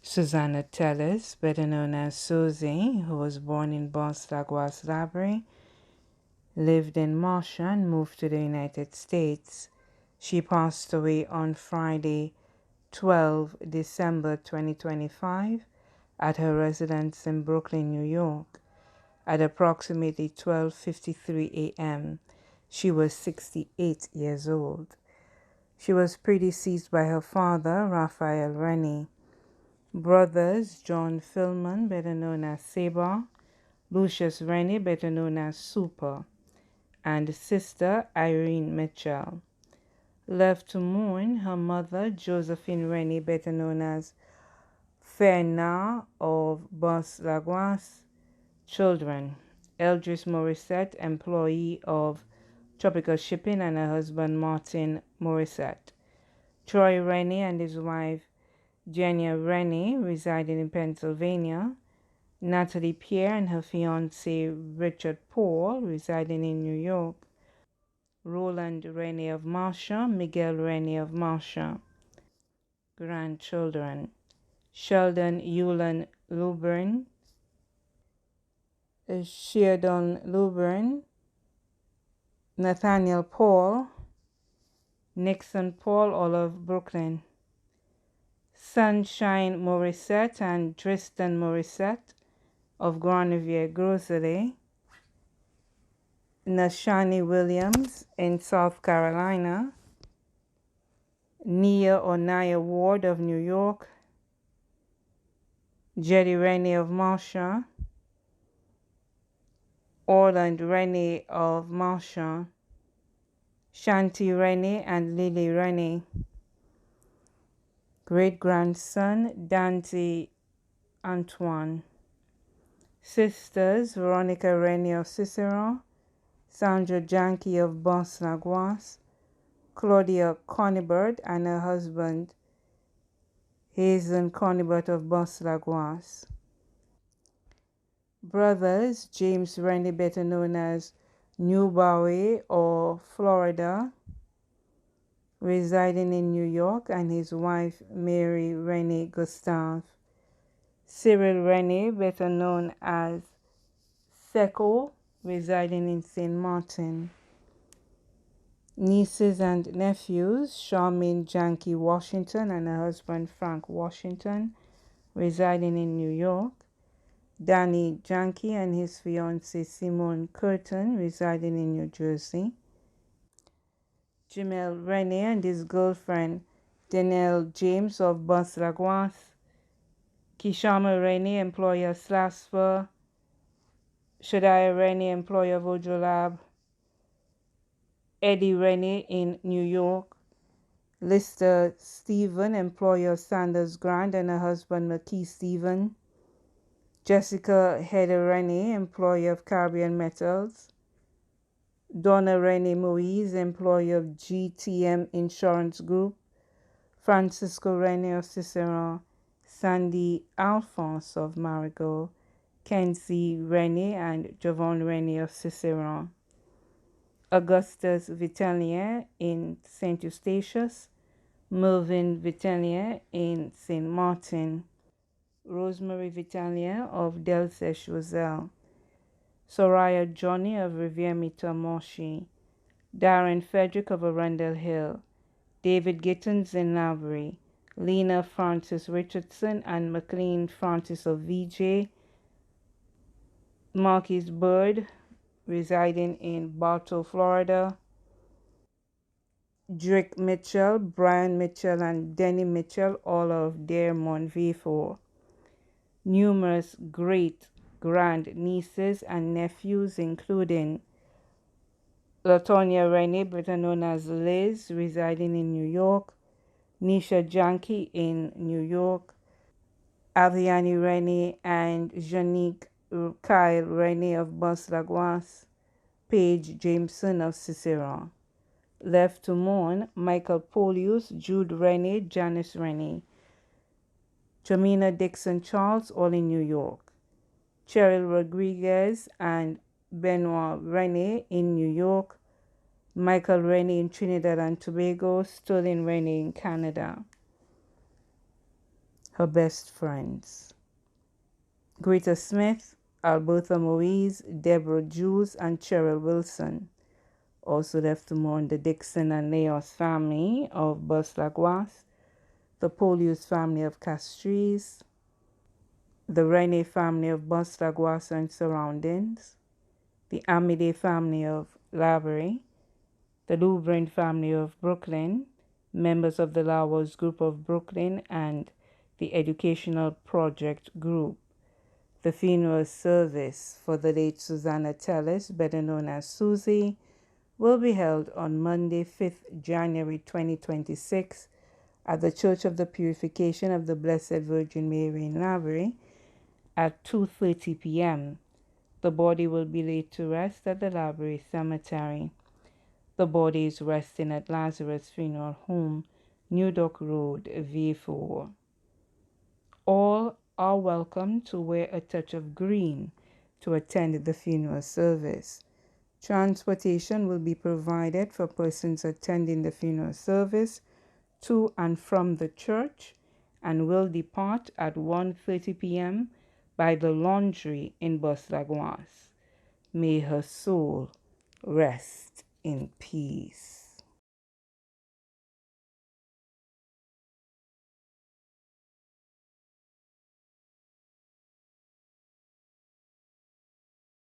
Susana Thelis, better known as Susie, who was born in Bos-Lagoas, Library, lived in Marcia and moved to the United States. She passed away on Friday, 12 December 2025, at her residence in Brooklyn, New York, at approximately 12:53 a.m. She was 68 years old. She was predeceased by her father, Raphael Rennie. Brothers John Philman, better known as Saber, Lucius Rennie, better known as Super, and sister Irene Mitchell. Left to mourn her mother Josephine Rennie, better known as Ferna of Bos-Lagoas. Children: Eldris Morissette, employee of Tropical Shipping, and her husband Martin Morissette. Troy Rennie and his wife Jennia Rennie, residing in Pennsylvania. Natalie Pierre and her fiancé Richard Paul, residing in New York. Roland Rennie of Marcia, Miguel Rennie of Marcia. Grandchildren: Sheldon Eulan Lubern, Sheardon Lubern, Nathaniel Paul, Nixon Paul, all of Brooklyn. Sunshine Morissette and Tristan Morissette of Granovier Grocery. Nashani Williams in South Carolina. Nia or Nia Ward of New York. Jetty Rennie of Marcia. Orland Rennie of Marcia. Shanti Rennie and Lily Rennie. Great-grandson Dante Antoine. Sisters Veronica Rennie of Cicero, Sandra Janke of Bos-Lagoas, Claudia Conibert and her husband Hazen Conibert of Bos-Lagoas. Brothers James Rennie, better known as New Bowie or Florida, residing in New York, and his wife Mary Rennie Gustave. Cyril Rennie, better known as Seco, residing in St. Martin. Nieces and nephews Charmaine Janke Washington and her husband Frank Washington, residing in New York. Danny Janke and his fiancée Simone Curtin, residing in New Jersey. Jamel Rennie and his girlfriend Danielle James of Bos-Lagoas. Kishama Rennie, employer of Slasper. Shadiah Rennie, employer of Ojolab. Eddie Rennie in New York. Lister Stephen, employer of Sanders Grant and her husband McKee Stephen. Jessica Heather Rennie, employer of Caribbean Metals. Donna Rennie Moise, employer of GTM Insurance Group. Francisco Rennie of Cicero. Sandy Alphonse of Marigot. Kenzie Rennie and Javon Rennie of Cicero. Augustus Vitalier in St. Eustatius. Mervyn Vitalier in St. Martin. Rosemary Vitalier of Delcesh Roselle. Soraya Johnny of Riviere Mitamoshi. Darren Frederick of Arundel Hill. David Gittins in Lavery. Lena Francis Richardson and McLean Francis of VJ. Marquis Bird, residing in Bartow, Florida. Drake Mitchell, Brian Mitchell, and Denny Mitchell, all of Dearmont V4. Numerous great-grand nieces and nephews, including Latonia Rennie, better known as Liz, residing in New York. Nisha Janke in New York. Aviani Rennie and Janique Kyle Rennie of Bos-Lagoas. Paige Jameson of Cicero. Left to mourn Michael Polius, Jude Rennie, Janice Rennie. Jamina Dixon Charles, all in New York. Cheryl Rodriguez and Benoit Rennie in New York. Michael Rennie in Trinidad and Tobago. Sterling Rennie in Canada. her best friends. Greta Smith, Albertha Moise, Deborah Jules, and Cheryl Wilson. Also left to mourn the Dixon and Leos family of Bos-Laguas, the Polius family of Castries, the Rene family of Bos-Laguas and surroundings, the Amide family of Lavery, the Lubrin family of Brooklyn, members of the Lawas Group of Brooklyn, and the Educational Project Group. The funeral service for the late Susana Thelis, better known as Susie, will be held on Monday, 5th January 2026 at the Church of the Purification of the Blessed Virgin Mary in Lavery at 2:30 p.m. The body will be laid to rest at the Lavery Cemetery. The body is resting at Lazarus Funeral Home, New Dock Road, V4. All are welcome to wear a touch of green to attend the funeral service. Transportation will be provided for persons attending the funeral service to and from the church and will depart at 1:30 p.m. by the laundry in Bos-Laguas. May her soul rest in peace.